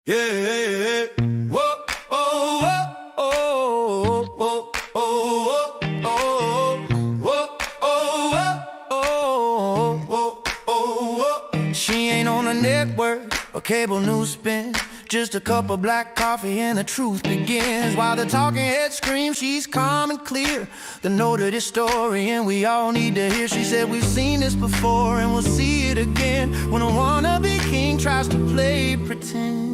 Yeah. Whoa, oh, oh, oh, oh, oh, oh, whoa, oh, oh, oh, oh. She ain't on a network or cable news spin. Just a cup of black coffee and the truth begins. While the talking heads scream, she's calm and clear. The note of this story, and we all need to hear. She said we've seen this before and we'll see it again. When a wannabe king tries to play pretend.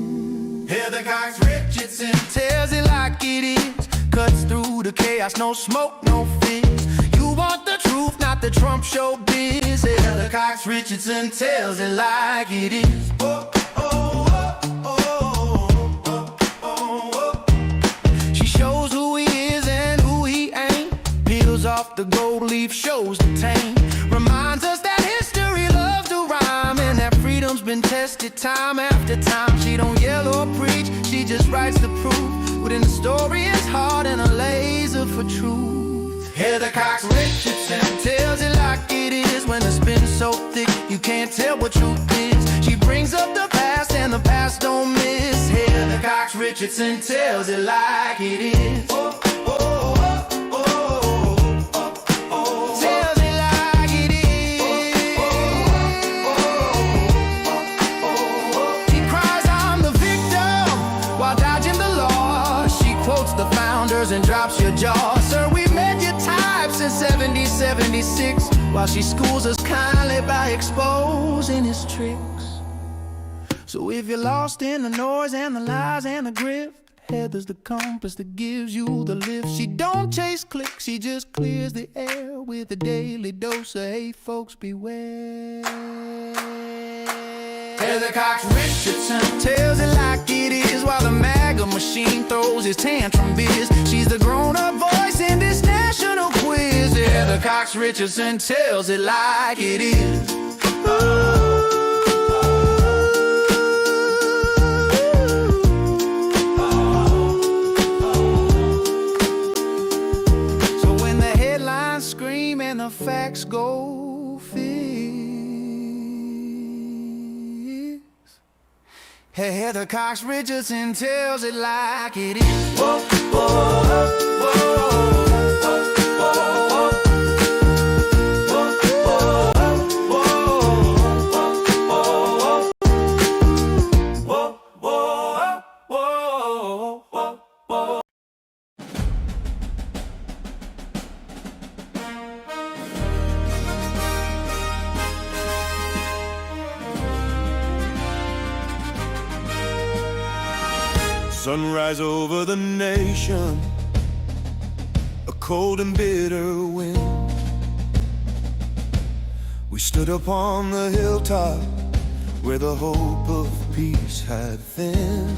Heather Cox Richardson tells it like it is. Cuts through the chaos, no smoke, no fizz. You want the truth, not the Trump show biz. Heather Cox Richardson tells it like it is. Oh, oh, oh, oh, oh, oh. She shows who he is and who he ain't. Peels off the gold leaf, shows the taint. Reminds us that history loves to rhyme, and that freedom's been tested time after time. She don't yell or preach, she just writes the proof. Within the story is hard and a laser for truth. Heather Cox Richardson tells it like it is. When the spin's so thick, you can't tell what truth is. She brings up the past and the past don't miss. Heather Cox Richardson tells it like it is. Oh, oh, oh, oh, oh, oh, oh. Tells it like it is. She cries, I'm the victim, while dodging the law. She quotes the founders and drops your jaw. Sir, we met your type since 1776, while she schools us kindly by exposing his tricks. So if you're lost in the noise and the lies and the grift, Heather's the compass that gives you the lift. She don't chase clicks, she just clears the air with a daily dose of hey folks beware. Heather Cox Richardson tells it like it is, while the MAGA machine throws his tantrum biz. She's the grown-up voice in this national quiz. Heather Cox Richardson tells it like it is. So when the headlines scream and the facts go fizz, Heather Cox Richardson tells it like it is. Whoa, whoa, whoa, whoa. Sunrise over the nation, a cold and bitter wind. We stood upon the hilltop where the hope of peace had thinned.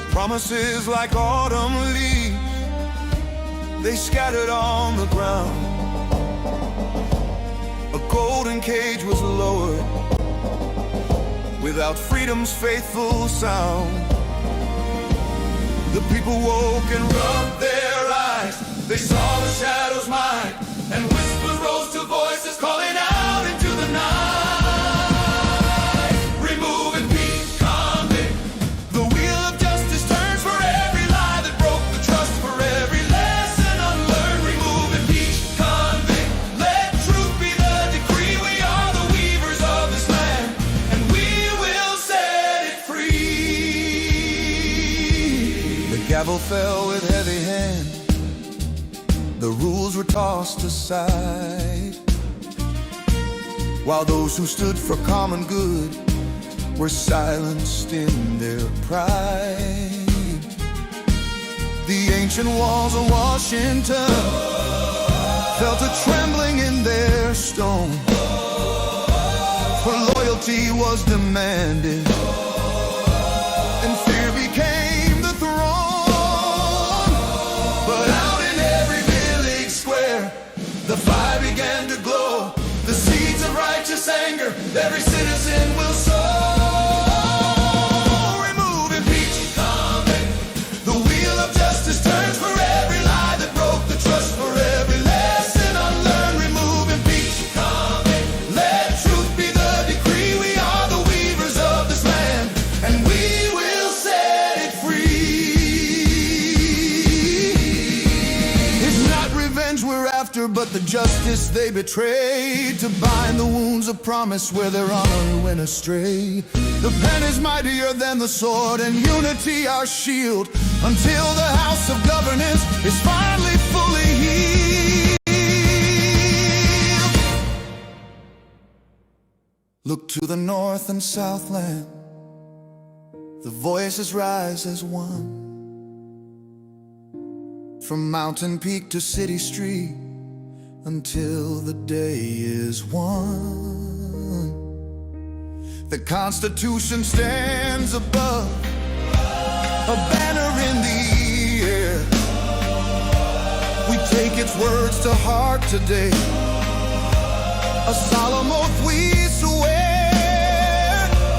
Promises like autumn leaves, they scattered on the ground. A golden cage was lowered without freedom's faithful sound. The people woke and rubbed their eyes. They saw the shadows mine, and whispers rose to voices calling out into the night. Removing peace, convict. The wheel of justice turns for every lie that broke the trust, for every lesson unlearned. Removing peace, convict. Let truth be the decree. We are the weavers of this land, and we will set it free. The gavel fell with heavy hand. The rules were tossed aside, while those who stood for common good were silenced in their pride. The ancient walls of Washington felt a trembling in their stone, for loyalty was demanded and fear became the throne. But out in every village square, the fire began to glow. The seeds of righteous anger every citizen will sow. Removing peace, convict. The wheel of justice turns for every lie that broke the trust, for every lesson unlearned. Removing peace, convict. Let truth be the decree. We are the weavers of this land, justice they betrayed, to bind the wounds of promise where their honor went astray. The pen is mightier than the sword, and unity our shield, until the house of governance is finally fully healed. Look to the north and southland, the voices rise as one. From mountain peak to city street, until the day is won. The Constitution stands above, a banner in the air. We take its words to heart today, a solemn oath we swear.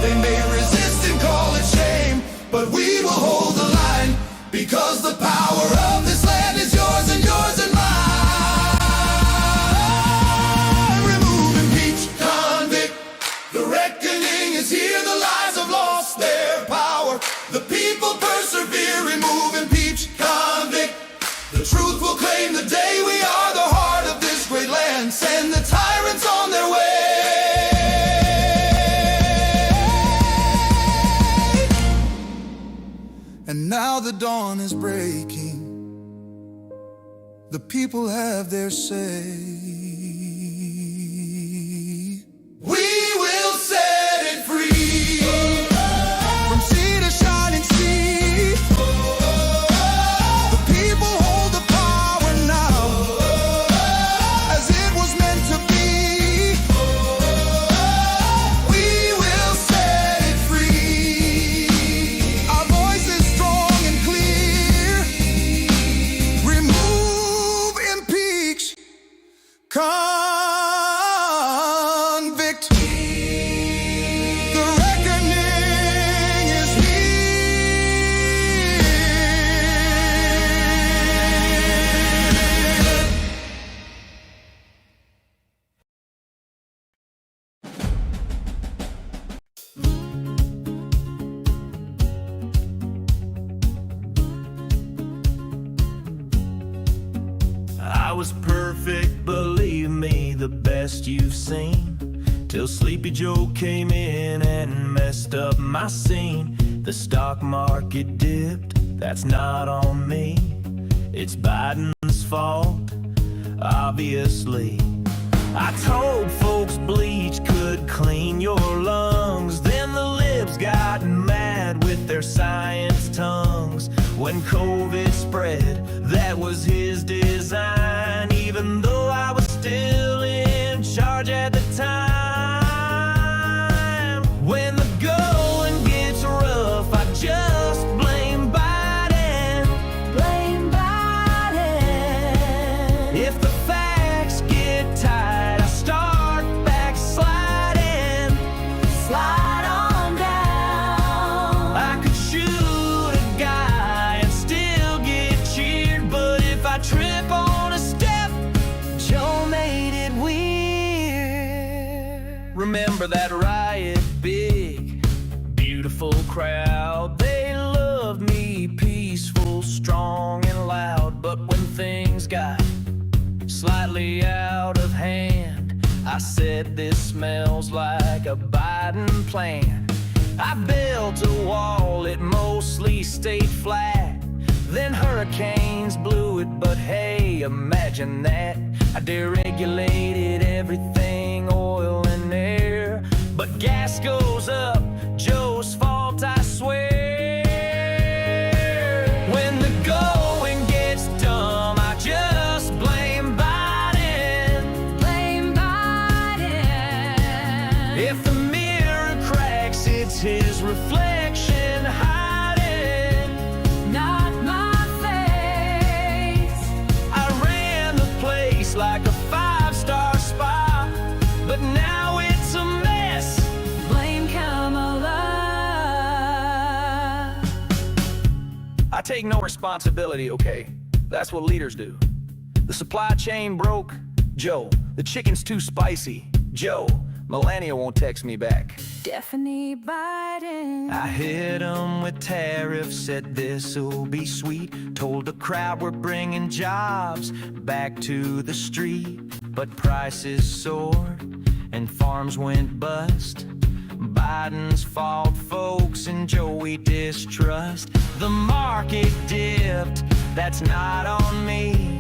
They may resist and call it shame, but we will hold the line, because the power of this land is yours and yours and mine. Remove, impeach, convict. The reckoning is here, the lies have lost their power. The people persevere. Remove, impeach, convict. The truth will claim the day. We are the heart of this great land. Send the tyrants on their way. And now the dawn is breaking. The people have their say. We will set it free. From sea to shining sea, the people hold the power now, as it was meant to be. We will set it free. Our voice is strong and clear. Remove, impeach, convict. The reckoning is here. I was perfect, believe me, the best you've seen, till Sleepy Joe came in and messed up my scene. The stock market dipped, that's not on me. It's Biden's fault, obviously. I told folks bleach could clean your lungs, then the libs got mad with their science tongues. When COVID spread, that was his design, even though I was still in charge at the time. When the going gets rough, I just blame Biden. Blame Biden. If the facts get tight, I start backsliding. Slide on down. I could shoot a guy and still get cheered, but if I trip on a step, Joe made it weird. Remember that riot? Big, beautiful crowd. They loved me, peaceful, strong, and loud. But when things got slightly out of hand, I said, this smells like a Biden plan. I built a wall, it mostly stayed flat. Then hurricanes blew it, but hey, imagine that. I deregulated everything, oil and air. But gas goes up, Joe's fault, I swear. When the going gets dumb, I just blame Biden. Blame Biden. If the mirror cracks, it's his reflection hiding, not my face. I ran the place like a five-star spa, but now it's a mess. Blame Kamala. I take no responsibility, okay? That's what leaders do. The supply chain broke, Joe. The chicken's too spicy, Joe. Melania won't text me back. Stephanie Biden. I hit 'em with tariffs, said this'll be sweet. Told the crowd we're bringing jobs back to the street. But prices soared and farms went bust. Biden's fault, folks, and Joey distrust. The market dipped, that's not on me.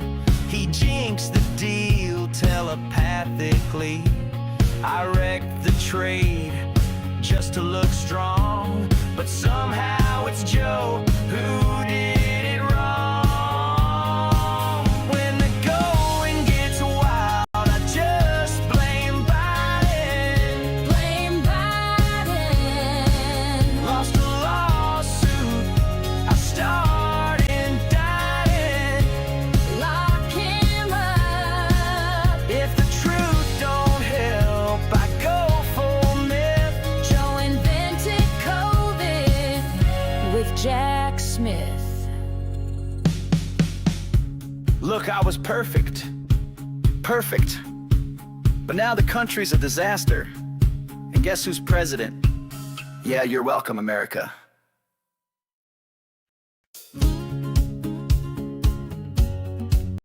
He jinxed the deal telepathically. I wrecked the trade just to look strong, but somehow it's Joe who did it wrong. When the going gets wild, I just blame Biden. Blame Biden. Lost a lawsuit, I start indicting. Lock him up. If the truth don't help, I go full myth. Joe invented COVID with Jack Smith. Look, I was perfect. Perfect. But now the country's a disaster. And guess who's president? Yeah, you're welcome, America.